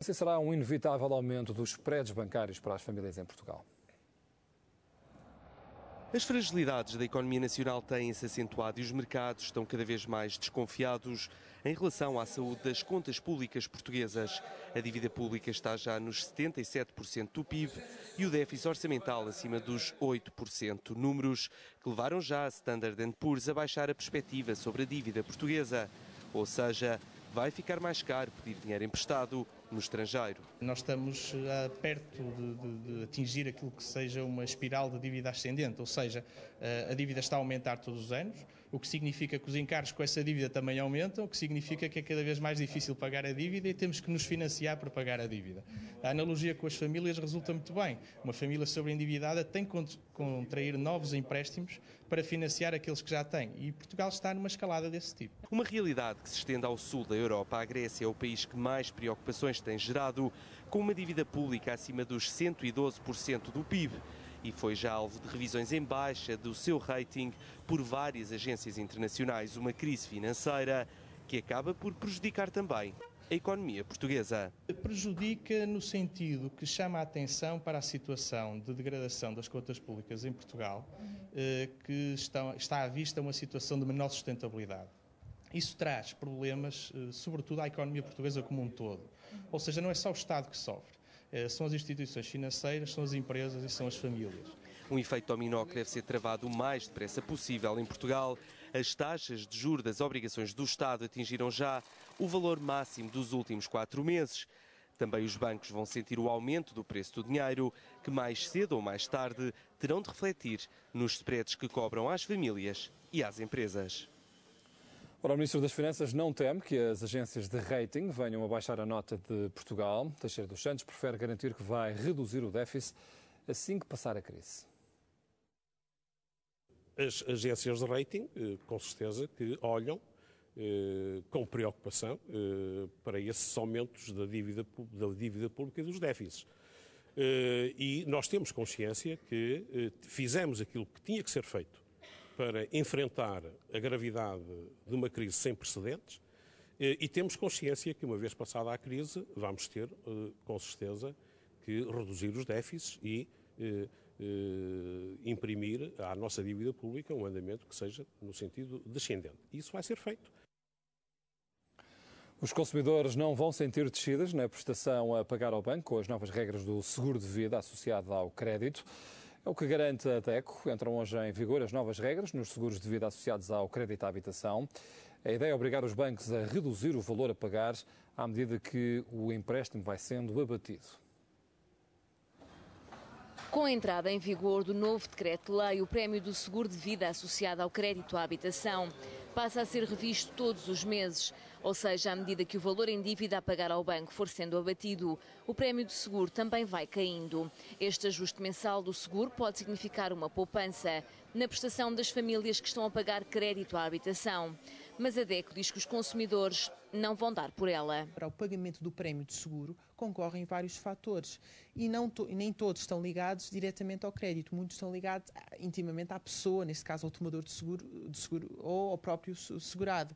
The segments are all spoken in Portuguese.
Esse será um inevitável aumento dos spreads bancários para as famílias em Portugal. As fragilidades da economia nacional têm-se acentuado e os mercados estão cada vez mais desconfiados em relação à saúde das contas públicas portuguesas. A dívida pública está já nos 77% do PIB e o déficit orçamental acima dos 8%. Números que levaram já a Standard & Poor's a baixar a perspectiva sobre a dívida portuguesa. Ou seja, vai ficar mais caro pedir dinheiro emprestado no estrangeiro. Nós estamos perto de atingir aquilo que seja uma espiral de dívida ascendente, ou seja, a dívida está a aumentar todos os anos, o que significa que os encargos com essa dívida também aumentam, o que significa que é cada vez mais difícil pagar a dívida e temos que nos financiar para pagar a dívida. A analogia com as famílias resulta muito bem. Uma família sobreendividada tem que contrair novos empréstimos para financiar aqueles que já tem e Portugal está numa escalada desse tipo. Uma realidade que se estende ao sul da Europa. A Grécia é o país que mais preocupações tem gerado, com uma dívida pública acima dos 112% do PIB. E foi já alvo de revisões em baixa do seu rating por várias agências internacionais. Uma crise financeira que acaba por prejudicar também a economia portuguesa. Prejudica no sentido que chama a atenção para a situação de degradação das contas públicas em Portugal, que está à vista uma situação de menor sustentabilidade. Isso traz problemas, sobretudo à economia portuguesa como um todo. Ou seja, não é só o Estado que sofre, são as instituições financeiras, são as empresas e são as famílias. Um efeito dominó que deve ser travado o mais depressa possível em Portugal. As taxas de juros das obrigações do Estado atingiram já o valor máximo dos últimos 4 meses. Também os bancos vão sentir o aumento do preço do dinheiro, que mais cedo ou mais tarde terão de refletir nos spreads que cobram às famílias e às empresas. Ora, o Ministro das Finanças não teme que as agências de rating venham a baixar a nota de Portugal. Teixeira dos Santos prefere garantir que vai reduzir o déficit assim que passar a crise. As agências de rating, com certeza, que olham com preocupação para esses aumentos da dívida pública e dos déficits. E nós temos consciência que fizemos aquilo que tinha que ser feito para enfrentar a gravidade de uma crise sem precedentes e temos consciência que, uma vez passada a crise, vamos ter, com certeza, que reduzir os déficits e imprimir à nossa dívida pública um andamento que seja no sentido descendente. Isso vai ser feito. Os consumidores não vão sentir descidas na prestação a pagar ao banco com as novas regras do seguro de vida associado ao crédito. É o que garante a DECO. Entram hoje em vigor as novas regras nos seguros de vida associados ao crédito à habitação. A ideia é obrigar os bancos a reduzir o valor a pagar à medida que o empréstimo vai sendo abatido. Com a entrada em vigor do novo decreto-lei, o prémio do seguro de vida associado ao crédito à habitação passa a ser revisto todos os meses, ou seja, à medida que o valor em dívida a pagar ao banco for sendo abatido, o prémio do seguro também vai caindo. Este ajuste mensal do seguro pode significar uma poupança na prestação das famílias que estão a pagar crédito à habitação. Mas a DECO diz que os consumidores não vão dar por ela. Para o pagamento do prémio de seguro concorrem vários fatores e nem todos estão ligados diretamente ao crédito. Muitos estão ligados intimamente à pessoa, neste caso ao tomador de seguro ou ao próprio segurado.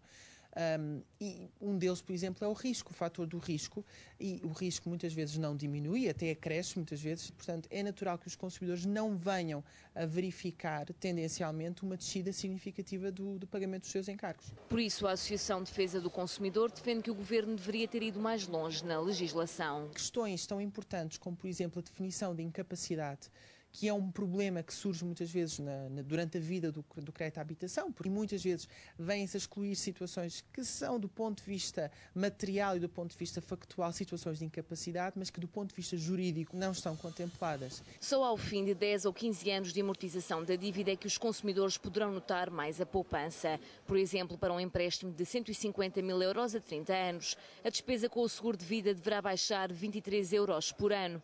E um deles, por exemplo, é o risco, o fator do risco, e o risco muitas vezes não diminui, até acresce muitas vezes, portanto é natural que os consumidores não venham a verificar tendencialmente uma descida significativa do pagamento dos seus encargos. Por isso, a Associação de Defesa do Consumidor defende que o Governo deveria ter ido mais longe na legislação. Questões tão importantes como, por exemplo, a definição de incapacidade, que é um problema que surge muitas vezes durante a vida do crédito à habitação, porque muitas vezes vêm-se a excluir situações que são, do ponto de vista material e do ponto de vista factual, situações de incapacidade, mas que do ponto de vista jurídico não estão contempladas. Só ao fim de 10 ou 15 anos de amortização da dívida é que os consumidores poderão notar mais a poupança. Por exemplo, para um empréstimo de 150 mil euros a 30 anos, a despesa com o seguro de vida deverá baixar 23 euros por ano.